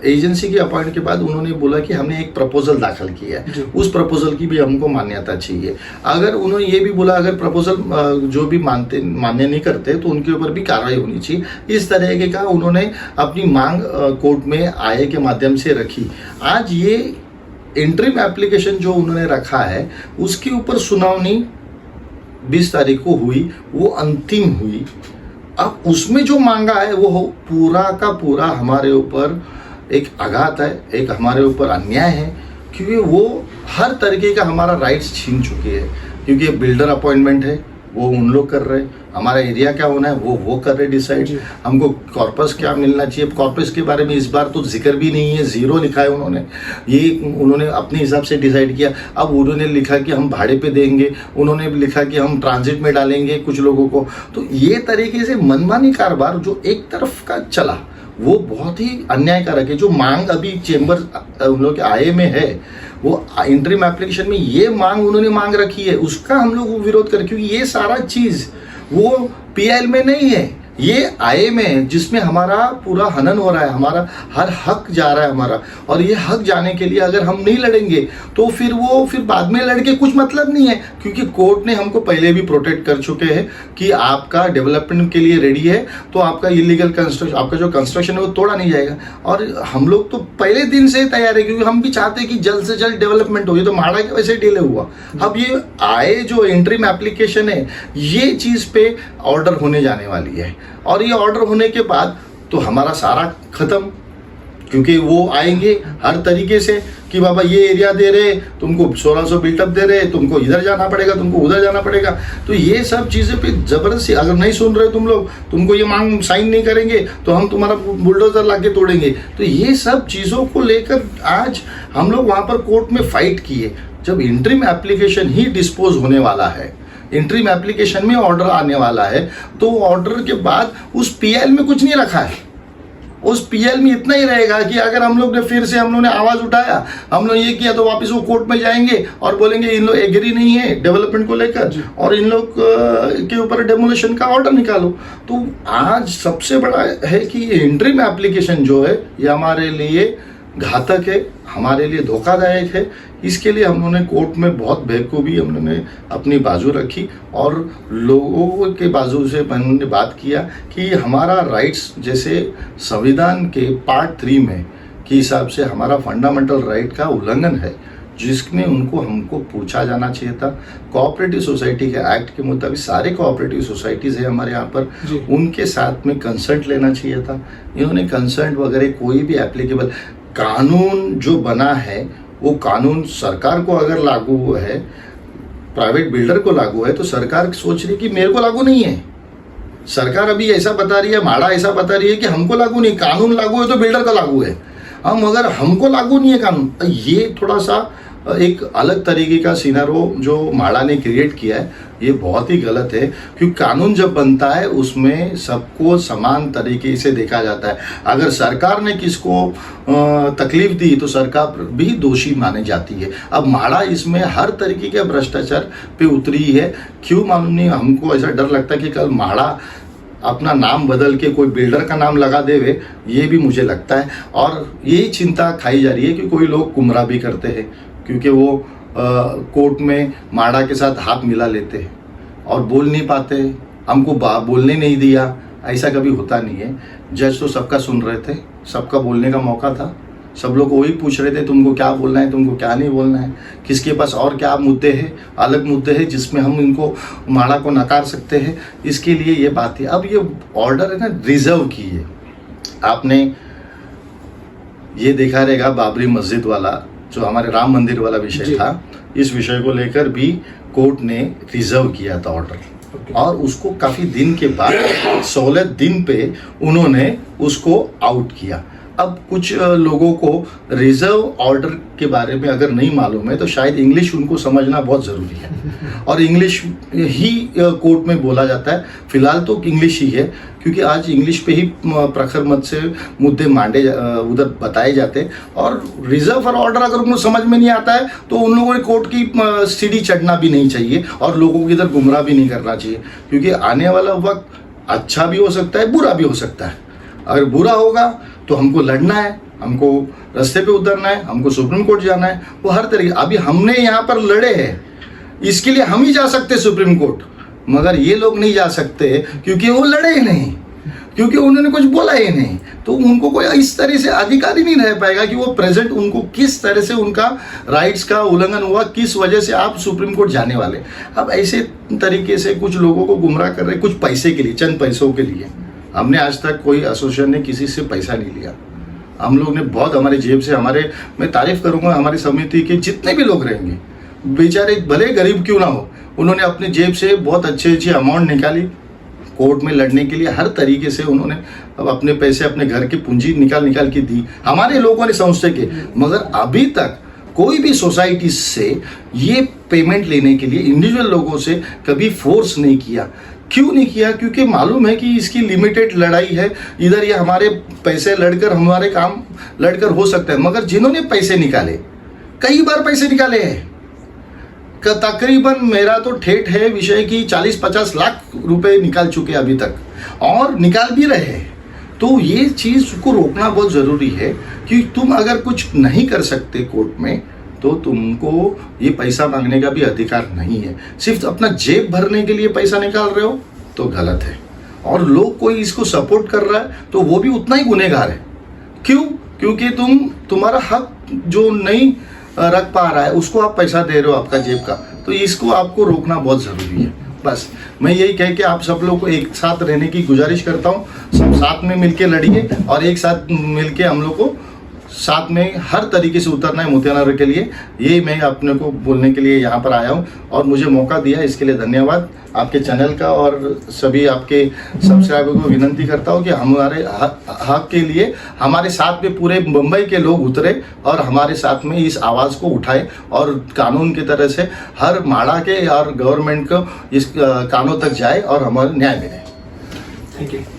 Speaker 2: एजेंसी के अपॉइंट के बाद उन्होंने बोला कि हमने एक प्रपोजल दाखिल किया है, उस प्रपोजल की भी हमको मान्यता चाहिए। अगर उन्होंने ये भी बोला अगर प्रपोजल जो भी मान्य नहीं करते तो उनके ऊपर भी कार्रवाई होनी चाहिए। इस तरह का उन्होंने अपनी मांग कोर्ट में आय के माध्यम से रखी। आज ये इंटरिम एप्लीकेशन जो उन्होंने रखा है उसके ऊपर सुनावनी 20 तारीख को हुई, वो अंतिम हुई। अब उसमें जो मांगा है वो पूरा का पूरा हमारे ऊपर एक आघात है, एक हमारे ऊपर अन्याय है, क्योंकि वो हर तरीके का हमारा राइट्स छीन चुकी है। क्योंकि बिल्डर अपॉइंटमेंट है वो उन लोग कर रहे हैं, हमारा एरिया क्या होना है वो कर रहे डिसाइड, हमको कॉर्पस क्या मिलना चाहिए। कॉर्पस के बारे में इस बार तो जिक्र भी नहीं है, जीरो लिखा है उन्होंने, ये उन्होंने अपने हिसाब से डिसाइड किया। अब उन्होंने लिखा कि हम भाड़े पे देंगे, उन्होंने लिखा कि हम ट्रांजिट में डालेंगे कुछ लोगों को। तो ये तरीके से मनमानी कारोबार जो एक तरफ का चला वो बहुत ही अन्यायकारक है। जो मांग अभी चेंबर उन लोग के आए में है, वो इंटरिम एप्लीकेशन में ये मांग उन्होंने मांग रखी है, उसका हम लोग विरोध करें, क्योंकि ये सारा चीज़ वो पीएल में नहीं है, ये आए में, जिसमें हमारा पूरा हनन हो रहा है, हमारा हर हक जा रहा है हमारा। और ये हक जाने के लिए अगर हम नहीं लड़ेंगे तो फिर बाद में लड़के कुछ मतलब नहीं है, क्योंकि कोर्ट ने हमको पहले भी प्रोटेक्ट कर चुके हैं कि आपका डेवलपमेंट के लिए रेडी है तो आपका इलीगल कंस्ट्रक्शन, आपका जो कंस्ट्रक्शन है वो तोड़ा नहीं जाएगा। और हम लोग तो पहले दिन से तैयार है, क्योंकि हम भी चाहते हैं कि जल्द से जल्द डेवलपमेंट हो। ये तो माड़ा के वैसे डिले हुआ, अब ये आए जो इंटरिम एप्लीकेशन है ये चीज़ पे ऑर्डर होने जाने वाली है। और ये ऑर्डर होने के बाद तो हमारा सारा खत्म, क्योंकि वो आएंगे हर तरीके से कि बाबा ये एरिया दे रहे, तुमको 1600 बिल्टअप दे रहे, तुमको इधर जाना पड़ेगा, तुमको उधर जाना पड़ेगा। तो ये सब चीज़ें पे ज़बरदस्ती, अगर नहीं सुन रहे तुम लोग, तुमको ये मांग साइन नहीं करेंगे तो हम तुम्हारा बुलडोजर ला के तोड़ेंगे। तो ये सब चीज़ों को लेकर आज हम लोग वहाँ पर कोर्ट में फाइट किए। जब इंटरिम एप्लीकेशन ही डिस्पोज होने वाला है इंटरिम एप्लीकेशन में ऑर्डर आने वाला है, तो ऑर्डर के बाद उस पीएल में कुछ नहीं रखा है। उस पीएल में इतना ही रहेगा कि अगर हम लोग ने फिर से हम लोग ने आवाज उठाया, हम लोग ये किया, तो वापस वो कोर्ट में जाएंगे और बोलेंगे इन लोग एग्री नहीं है डेवलपमेंट को लेकर और इन लोग के ऊपर डेमोलिशन का ऑर्डर निकालो। तो आज सबसे बड़ा है कि ये इंटरिम एप्लीकेशन जो है ये हमारे लिए घातक है, हमारे लिए धोखादायक है। इसके लिए हम लोगों ने कोर्ट में बहुत बेवकूफ़ी हम लोगों ने अपनी बाजू रखी और लोगों के बाजू से मैंने बात किया कि हमारा राइट्स, जैसे संविधान के पार्ट 3 में के हिसाब से हमारा फंडामेंटल राइट का उल्लंघन है, जिसमें हमको पूछा जाना चाहिए था। कोऑपरेटिव सोसाइटी के एक्ट के मुताबिक सारे कोऑपरेटिव सोसाइटीज़ है हमारे यहाँ पर, उनके साथ में कंसर्ट लेना चाहिए था। इन्होंने कंसर्ट वगैरह कोई भी एप्लीकेबल कानून जो बना है वो कानून सरकार को अगर लागू है, प्राइवेट बिल्डर को लागू है, तो सरकार सोच रही है कि मेरे को लागू नहीं है। सरकार अभी ऐसा बता रही है, माड़ा ऐसा बता रही है कि हमको लागू नहीं, कानून लागू है तो बिल्डर का लागू है। हम अगर हमको लागू नहीं है कानून, तो ये थोड़ा सा एक अलग तरीके का सिनारो जो माड़ा ने क्रिएट किया है, ये बहुत ही गलत है। क्योंकि कानून जब बनता है उसमें सबको समान तरीके से देखा जाता है। अगर सरकार ने किसको तकलीफ दी तो सरकार भी दोषी मानी जाती है। अब माड़ा इसमें हर तरीके के भ्रष्टाचार पे उतरी है। क्यों मालूम नहीं, हमको ऐसा डर लगता है कि कल माड़ा अपना नाम बदल के कोई बिल्डर का नाम लगा देवे, ये भी मुझे लगता है। और यही चिंता खाई जा रही है कि कोई लोग गुमराह भी करते हैं, क्योंकि वो कोर्ट में माड़ा के साथ हाथ मिला लेते हैं और बोल नहीं पाते, हमको बोलने नहीं दिया। ऐसा कभी होता नहीं है। जज तो सबका सुन रहे थे, सबका बोलने का मौका था, सब लोग वही पूछ रहे थे तुमको क्या बोलना है, तुमको क्या नहीं बोलना है, किसके पास और क्या मुद्दे हैं, अलग मुद्दे हैं जिसमें हम इनको माड़ा को नकार सकते हैं। इसके लिए ये बात है। अब ये ऑर्डर है ना रिजर्व की है। आपने ये देखा रहेगा बाबरी मस्जिद वाला जो हमारे राम मंदिर वाला विषय था, इस विषय को लेकर भी कोर्ट ने रिजर्व किया था ऑर्डर, और उसको काफी दिन के बाद 16 दिन पे उन्होंने उसको आउट किया। अब कुछ लोगों को रिजर्व ऑर्डर के बारे में अगर नहीं मालूम है तो शायद इंग्लिश उनको समझना बहुत ज़रूरी है, और इंग्लिश ही कोर्ट में बोला जाता है। फिलहाल तो इंग्लिश ही है, क्योंकि आज इंग्लिश पे ही प्रखर मत से मुद्दे मांडे उधर बताए जाते हैं। और रिजर्व ऑर्डर अगर उनको समझ में नहीं आता है तो उन लोगों ने कोर्ट की सीढ़ी चढ़ना भी नहीं चाहिए और लोगों को इधर गुमराह भी नहीं करना चाहिए, क्योंकि आने वाला वक्त अच्छा भी हो सकता है, बुरा भी हो सकता है। अगर बुरा होगा तो हमको लड़ना है, हमको रास्ते पे उतरना है, हमको सुप्रीम कोर्ट जाना है, वो हर तरीके। अभी हमने यहाँ पर लड़े हैं, इसके लिए हम ही जा सकते सुप्रीम कोर्ट, मगर ये लोग नहीं जा सकते क्योंकि वो लड़े ही नहीं, क्योंकि उन्होंने कुछ बोला ही नहीं। तो उनको कोई इस तरह से अधिकार ही नहीं रह पाएगा कि वो प्रेजेंट उनको किस तरह से उनका राइट्स का उल्लंघन हुआ, किस वजह से आप सुप्रीम कोर्ट जाने वाले। अब ऐसे तरीके से कुछ लोगों को गुमराह कर रहे, कुछ पैसे के लिए, चंद पैसों के लिए। हमने आज तक कोई एसोसिएशन ने किसी से पैसा नहीं लिया। हम लोग ने बहुत हमारे जेब से, मैं तारीफ करूंगा हमारी समिति के जितने भी लोग रहेंगे, बेचारे भले गरीब क्यों ना हो, उन्होंने अपनी जेब से बहुत अच्छी अमाउंट निकाली कोर्ट में लड़ने के लिए। हर तरीके से उन्होंने अब अपने पैसे, अपने घर की पूंजी निकाल के दी हमारे लोगों ने समझते के। मगर अभी तक कोई भी सोसाइटी से ये पेमेंट लेने के लिए इंडिविजुअल लोगों से कभी फोर्स नहीं किया। क्यों नहीं किया? क्योंकि मालूम है कि इसकी लिमिटेड लड़ाई है, इधर ये हमारे पैसे लड़कर, हमारे काम लड़कर हो सकता है। मगर जिन्होंने पैसे निकाले, कई बार पैसे निकाले हैं, तकरीबन मेरा तो ठेठ है विषय की 40-50 लाख रुपए निकाल चुके अभी तक, और निकाल भी रहे हैं। तो ये चीज़ को रोकना बहुत ज़रूरी है कि तुम अगर कुछ नहीं कर सकते कोर्ट में तो तुमको ये पैसा मांगने का भी अधिकार नहीं है। सिर्फ अपना जेब भरने के लिए पैसा निकाल रहे हो तो गलत है, और लोग कोई इसको सपोर्ट कर रहा है तो वो भी उतना ही गुनहगार है। क्यों? क्योंकि तुम्हारा हक जो नहीं रख पा रहा है उसको आप पैसा दे रहे हो आपका जेब का, तो इसको आपको रोकना बहुत ज़रूरी है। बस मैं यही कह के आप सब लोग को एक साथ रहने की गुजारिश करता हूँ। सब साथ में मिलके लड़िए और एक साथ मिलके हम लोग को साथ में हर तरीके से उतरना है मोतियानगर के लिए। ये मैं अपने को बोलने के लिए यहाँ पर आया हूँ और मुझे मौका दिया, इसके लिए धन्यवाद आपके चैनल का और सभी आपके सब्सक्राइबर को विनंती करता हूँ कि हमारे हक के लिए हमारे साथ में पूरे मुंबई के लोग उतरे और हमारे साथ में इस आवाज़ को उठाए और कानून की तरह से हर माड़ा के और गवर्नमेंट को इस कानून तक जाए और हमारा न्याय मिले।
Speaker 7: Thank you.